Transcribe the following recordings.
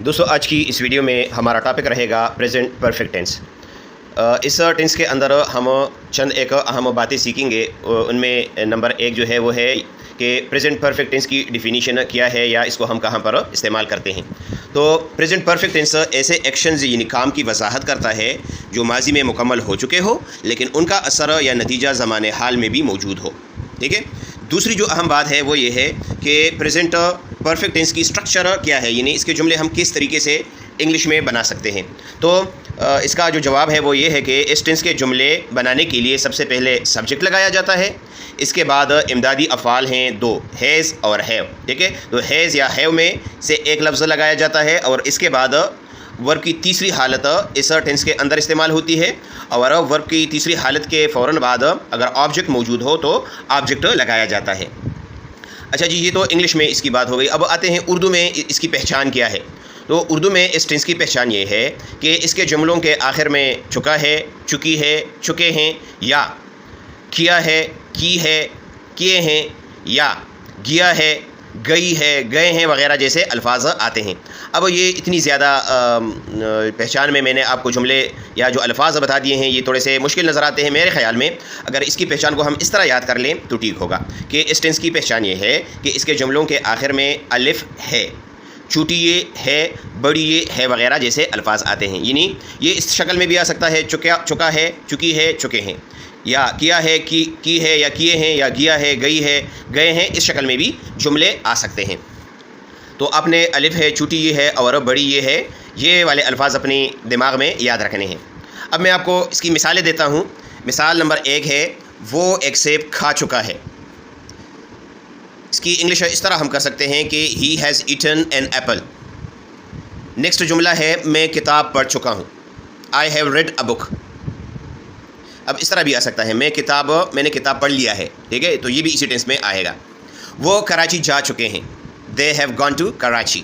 دوستو آج کی اس ویڈیو میں ہمارا ٹاپک رہے گا پریزنٹ پرفیکٹ ٹینس۔ اس ٹینس کے اندر ہم چند ایک اہم باتیں سیکھیں گے۔ ان میں نمبر ایک جو ہے وہ ہے کہ پریزنٹ پرفیکٹ ٹینس کی ڈیفینیشن کیا ہے یا اس کو ہم کہاں پر استعمال کرتے ہیں۔ تو پریزنٹ پرفیکٹ ٹینس ایسے ایکشنز یعنی کام کی وضاحت کرتا ہے جو ماضی میں مکمل ہو چکے ہو لیکن ان کا اثر یا نتیجہ زمان حال میں بھی موجود ہو، ٹھیک ہے۔ دوسری جو اہم بات ہے وہ یہ ہے کہ پریزنٹ پرفیکٹ ٹینس کی سٹرکچر کیا ہے، یعنی اس کے جملے ہم کس طریقے سے انگلش میں بنا سکتے ہیں۔ تو اس کا جو جواب ہے وہ یہ ہے کہ اس ٹینس کے جملے بنانے کے لیے سب سے پہلے سبجیکٹ لگایا جاتا ہے، اس کے بعد امدادی افعال ہیں دو، ہیز اور ہیو، ٹھیک ہے۔ تو ہیز یا ہیو میں سے ایک لفظ لگایا جاتا ہے اور اس کے بعد ورب کی تیسری حالت اس ٹینس کے اندر استعمال ہوتی ہے، اور ورب کی تیسری حالت کے فوراً بعد اگر آبجیکٹ موجود ہو تو آبجیکٹ لگایا جاتا ہے۔ اچھا جی، یہ تو انگلش میں اس کی بات ہو گئی۔ اب آتے ہیں اردو میں اس کی پہچان کیا ہے۔ تو اردو میں اس ٹینس کی پہچان یہ ہے کہ اس کے جملوں کے آخر میں چکا ہے، چکی ہے، چکے ہیں، یا کیا ہے، کی ہے، کیے ہیں، یا گیا ہے، گئی ہے، گئے ہیں وغیرہ جیسے الفاظ آتے ہیں۔ اب یہ اتنی زیادہ پہچان میں نے آپ کو جملے یا جو الفاظ بتا دیے ہیں یہ تھوڑے سے مشکل نظر آتے ہیں۔ میرے خیال میں اگر اس کی پہچان کو ہم اس طرح یاد کر لیں تو ٹھیک ہوگا کہ اس ٹینس کی پہچان یہ ہے کہ اس کے جملوں کے آخر میں الف ہے، چھوٹی یہ ہے، بڑی یہ ہے وغیرہ جیسے الفاظ آتے ہیں۔ یعنی یہ اس شکل میں بھی آ سکتا ہے، چکا ہے، چکی ہے، چکے ہیں، یا کیا ہے، کی ہے، یا کیے ہیں، یا گیا ہے، گئی ہے، گئے ہیں، اس شکل میں بھی جملے آ سکتے ہیں۔ تو آپ نے الف ہے، چھوٹی یہ ہے اور بڑی یہ ہے، یہ والے الفاظ اپنی دماغ میں یاد رکھنے ہیں۔ اب میں آپ کو اس کی مثالیں دیتا ہوں۔ مثال نمبر ایک ہے وہ ایک سیب کھا چکا ہے۔ اس کی انگلش اس طرح ہم کر سکتے ہیں کہ he has eaten an apple. Next جملہ ہے میں کتاب پڑھ چکا ہوں، آئی ہیو ریڈ اے بک۔ اب اس طرح بھی آ سکتا ہے میں نے کتاب پڑھ لیا ہے، ٹھیک ہے، تو یہ بھی اسی ٹینس میں آئے گا۔ وہ کراچی جا چکے ہیں، they have gone to Karachi.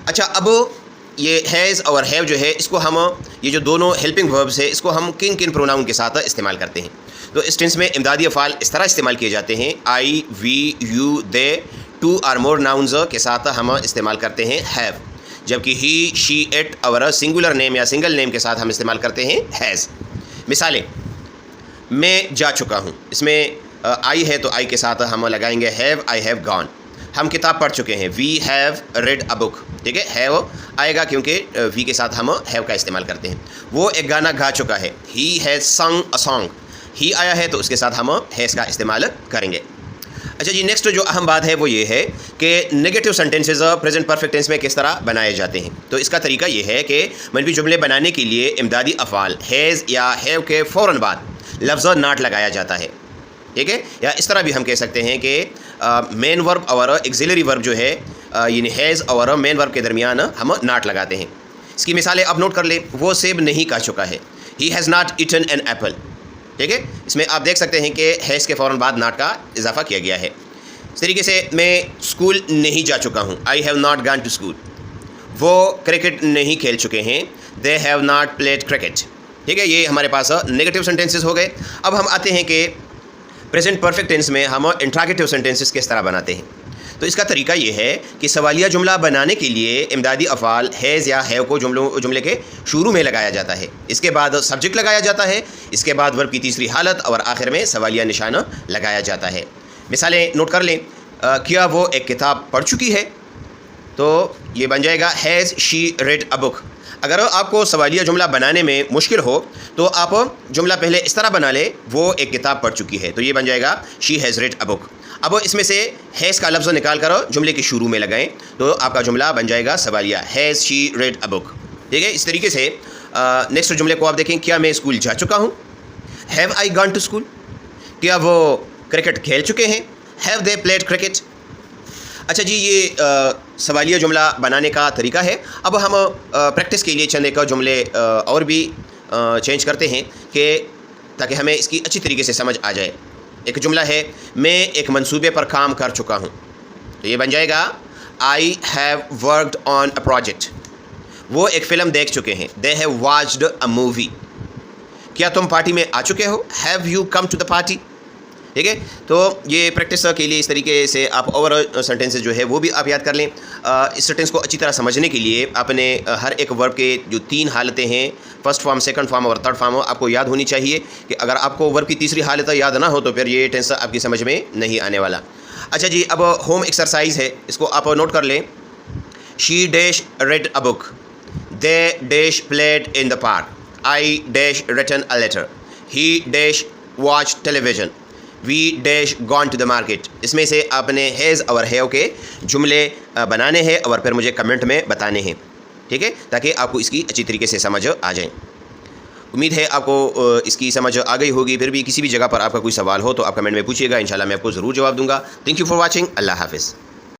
اچھا، اب یہ ہیز اور ہیو جو ہے اس کو ہم یہ جو دونوں ہیلپنگ وربس ہے اس کو ہم کن کن پروناؤن کے ساتھ استعمال کرتے ہیں۔ تو اس ٹینس میں امدادی افعال اس طرح استعمال کیے جاتے ہیں، آئی، وی، یو، دے، ٹو اور مور ناؤنز کے ساتھ ہم استعمال کرتے ہیں ہیو، جبکہ ہی، شی، اٹ اور سنگولر نیم یا سنگل نیم کے ساتھ ہم استعمال کرتے ہیں ہیز۔ مثالیں، میں جا چکا ہوں، اس میں آئی ہے تو آئی کے ساتھ ہم لگائیں گے ہیو، آئی ہیو گون۔ ہم کتاب پڑھ چکے ہیں، وی ہیو ریڈ اے بک، ٹھیک ہے، ہیو آئے گا کیونکہ وی کے ساتھ ہم ہیو کا استعمال کرتے ہیں۔ وہ ایک گانا گا چکا ہے، ہی ہیز سنگ اے سانگ، ہی آیا ہے تو اس کے ساتھ ہم ہیز کا استعمال کریں گے۔ اچھا جی، نیکسٹ جو اہم بات ہے وہ یہ ہے کہ negative sentences present perfect tense میں کس طرح بنائے جاتے ہیں۔ تو اس کا طریقہ یہ ہے کہ منفی جملے بنانے کے لیے امدادی افعال ہیز یا ہیو کے فوراً بعد لفظ ناٹ لگایا جاتا ہے، ٹھیک ہے، یا اس طرح بھی ہم کہہ سکتے ہیں کہ مین ورب اور ایگزیلری ورب جو ہے یعنی ہیز اور مین ورب کے درمیان ہم ناٹ لگاتے ہیں۔ اس کی مثالیں آپ نوٹ کر لیں، وہ سیب نہیں کھا چکا ہے، he has not eaten an apple, ٹھیک ہے۔ اس میں آپ دیکھ سکتے ہیں کہ ہیز کے فوراً بعد ناٹ کا اضافہ کیا گیا ہے۔ اس طریقے سے میں اسکول نہیں جا چکا ہوں، I have not gone to school. وہ کرکٹ نہیں کھیل چکے ہیں، they have not played cricket, ٹھیک ہے۔ یہ ہمارے پاس نیگیٹو سینٹینسز ہو گئے۔ اب ہم آتے ہیں کہ پریزنٹ پرفیکٹ ٹینس میں ہم انٹراگیٹو سینٹینسز کس طرح بناتے ہیں۔ تو اس کا طریقہ یہ ہے کہ سوالیہ جملہ بنانے کے لیے امدادی افعال ہیز یا ہیو کو جملے کے شروع میں لگایا جاتا ہے، اس کے بعد سبجیکٹ لگایا جاتا ہے، اس کے بعد ورب کی تیسری حالت اور آخر میں سوالیہ نشانہ لگایا جاتا ہے۔ مثالیں نوٹ کر لیں، کیا وہ ایک کتاب پڑھ چکی ہے، تو یہ بن جائے گا ہیز شی ریڈ اے بک۔ اگر آپ کو سوالیہ جملہ بنانے میں مشکل ہو تو آپ جملہ پہلے اس طرح بنا لیں، وہ ایک کتاب پڑھ چکی ہے، تو یہ بن جائے گا شی ہیز ریڈ اے بک۔ اب اس میں سے ہیز کا لفظ نکال کر جملے کے شروع میں لگائیں تو آپ کا جملہ بن جائے گا سوالیہ، ہیز شی ریڈ اے بک، ٹھیک ہے۔ اس طریقے سے نیکسٹ جملے کو آپ دیکھیں، کیا میں اسکول جا چکا ہوں، have I gone to school. کیا وہ کرکٹ کھیل چکے ہیں، ہیو دے پلیڈ کرکٹ۔ اچھا جی، یہ سوالیہ جملہ بنانے کا طریقہ ہے۔ اب ہم پریکٹس کے لیے چند ایک جملے اور بھی چینج کرتے ہیں کہ تاکہ ہمیں اس کی اچھی طریقے سے سمجھ آ جائے۔ ایک جملہ ہے میں ایک منصوبے پر کام کر چکا ہوں، تو یہ بن جائے گا I have worked on a project. وہ ایک فلم دیکھ چکے ہیں، they have watched a movie. کیا تم پارٹی میں آ چکے ہو، have you come to the party. ٹھیک ہے. تو یہ پریکٹس کے لیے اس طریقے سے آپ اور سینٹینسز جو ہے وہ بھی آپ یاد کر لیں. اس سینٹینس کو اچھی طرح سمجھنے کے لیے آپ نے ہر ایک ورب کے جو 3 حالتیں ہیں، فرسٹ فارم، سیکنڈ فارم اور تھرڈ فارم، آپ کو یاد ہونی چاہیے. کہ اگر آپ کو ورب کی تیسری حالت یاد نہ ہو تو پھر یہ ٹینس آپ کی سمجھ میں نہیں آنے والا. اچھا جی، اب ہوم ایکسرسائز ہے، اس کو آپ نوٹ کر لیں. She dash read a book, they dash played in the park, I dash written a letter, he dash watch television, we dash gone to the market. اس میں سے آپ نے ہیز اور ہیو کے جملے بنانے ہیں اور پھر مجھے کمنٹ میں بتانے ہیں. ٹھیک ہے، تاکہ آپ کو اس کی اچھی طریقے سے سمجھ آ جائیں. امید ہے آپ کو اس کی سمجھ آ گئی ہوگی. پھر بھی کسی بھی جگہ پر آپ کا کوئی سوال ہو تو آپ کمنٹ میں پوچھیے گا، انشاءاللہ میں آپ کو ضرور جواب دوں گا. Thank you for watching. اللہ حافظ.